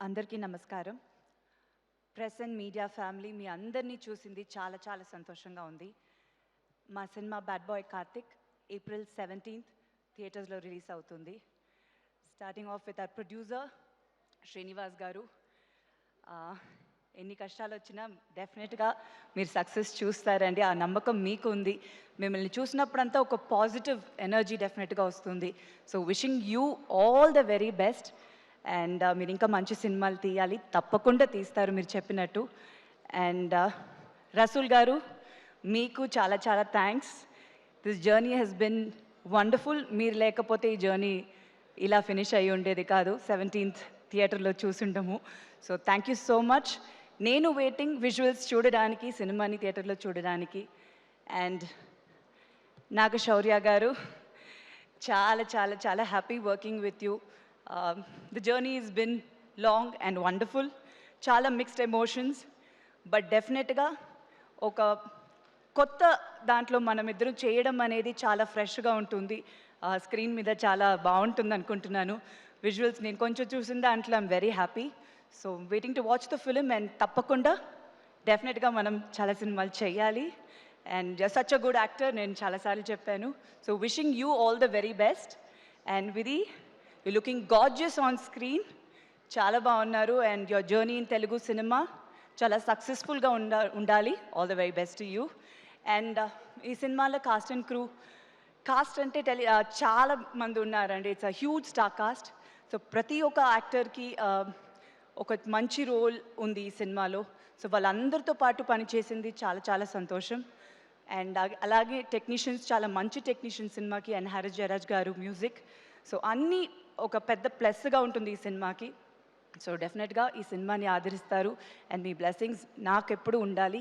అందరికీ నమస్కారం. Press and media family మీ అందరినీ చూసింది చాలా చాలా సంతోషంగా ఉంది. మా cinema bad boy Karthik April 17th థియేటర్స్లో రిలీజ్ అవుతుంది. Starting of with our producer Srinivas గారు. ఎన్ని కష్టాలు వచ్చినా డెఫినెట్గా మీరు సక్సెస్ చూస్తారండి. ఆ నమ్మకం మీకు ఉంది. మిమ్మల్ని చూసినప్పుడంతా ఒక పాజిటివ్ ఎనర్జీ డెఫినెట్గా వస్తుంది. So wishing you all the very best. And మీరు ఇంకా మంచి సినిమాలు తీయాలి, తప్పకుండా తీస్తారు మీరు చెప్పినట్టు. అండ్ రసూల్ గారు, మీకు చాలా చాలా thanks. This journey has been wonderful. మీరు లేకపోతే ఈ జర్నీ ఇలా ఫినిష్ అయ్యి ఉండేది కాదు. 17th థియేటర్లో చూసుంటాము. So thank you so much. నేను వెయిటింగ్ విజువల్స్ చూడడానికి, సినిమాని థియేటర్లో చూడడానికి. అండ్ నాగశౌర్య గారు, చాలా చాలా చాలా happy working with you. The journey has been long and wonderful. చాలా మిక్స్డ్ ఎమోషన్స్, బట్ డెఫినెట్గా ఒక కొత్త దాంట్లో మనం ఇద్దరం చేయడం అనేది చాలా ఫ్రెష్గా ఉంటుంది. స్క్రీన్ మీద చాలా బాగుంటుంది అనుకుంటున్నాను. విజువల్స్ నేను కొంచెం చూసిన దాంట్లో I'm very happy. So waiting to watch the film. And తప్పకుండా డెఫినెట్గా మనం చాలా సినిమాలు చేయాలి. And such a good actor, నేను చాలాసార్లు చెప్పాను. So wishing you all the very best. And Vidhi, you looking gorgeous on screen, చాలా బాగున్నారు. And your journey in Telugu cinema చాలా సక్సెస్ఫుల్గా ఉండాలి. All the very best to you. And ఈ సినిమాలో కాస్ట్ అండ్ క్రూ, కాస్ట్ అంటే చాలా మంది ఉన్నారండి. It's a huge star cast. So ప్రతి ఒక్క యాక్టర్కి ఒక మంచి రోల్ ఉంది ఈ సినిమాలో. సో వాళ్ళందరితో పాటు పనిచేసింది చాలా చాలా సంతోషం. అండ్ అలాగే టెక్నీషియన్స్, చాలా మంచి టెక్నీషియన్స్ సినిమాకి. అండ్ హారిస్ జయరాజ్ గారు మ్యూజిక్. సో అన్నీ ఒక పెద్ద ప్లస్గా ఉంటుంది ఈ సినిమాకి. సో డెఫినెట్గా ఈ సినిమాని ఆదరిస్తారు. అండ్ మీ బ్లెస్సింగ్స్ నాకు ఎప్పుడు ఉండాలి.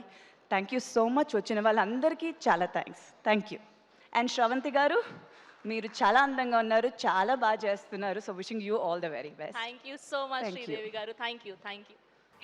Thank you so much. వచ్చిన వాళ్ళందరికీ చాలా thanks. Thank you. And Sravanthi గారు, మీరు చాలా అందంగా ఉన్నారు, చాలా బాగా చేస్తున్నారు. So wishing you all the very best. Thank you so much Sridevi గారు. Thank you.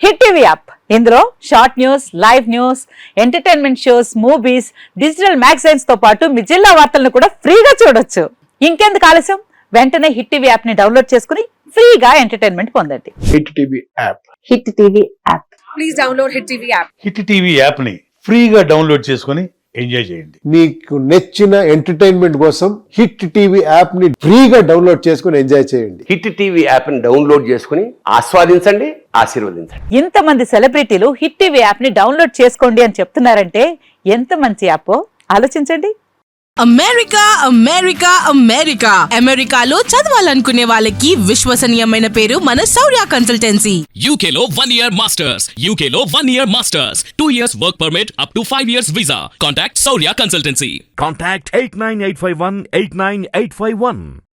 Hit TV app, ఇందులో short news, live news, entertainment shows, movies, digital magazines తో పాటు మీ జిల్లా వార్తలను కూడా ఫ్రీగా చూడొచ్చు. ఇంకెందుకు ఆలస్యం, వెంటనే హిట్ టీవీ యాప్ ని డౌన్లోడ్ చేసుకుని ఫ్రీగా ఎంటర్టైన్మెంట్ పొందండి. Hit TV app. Hit TV app. Please download hit TV app. Hit TV app ని ఫ్రీగా డౌన్లోడ్ చేసుకుని ఎంజాయ్ చేయండి. మీకు నచ్చిన ఎంటర్టైన్మెంట్ కోసం హిట్ టీవీ యాప్ ని ఫ్రీగా డౌన్లోడ్ చేసుకుని ఎంజాయ్ చేయండి. హిట్ టీవీ యాప్ ని డౌన్లోడ్ చేసుకుని ఆస్వాదించండి, ఆశీర్వదించండి. ఇంతమంది సెలబ్రిటీలు హిట్ టీవీ యాప్ ని డౌన్లోడ్ చేసుకోండి అని చెప్తున్నారంటే ఎంత మంచి యాప్ ఆలోచించండి. అమెరికా అమెరికా అమెరికా అమెరికాలో చదవాలనుకునే వాళ్ళకి విశ్వసనీయమైన పేరు మన శౌర్య కన్సల్టెన్సీ. UK లో 1 year masters, UK లో 1 year masters, 2 years work permit up to 5 years visa. Contact Saurya Consultancy. Contact 89851 89851.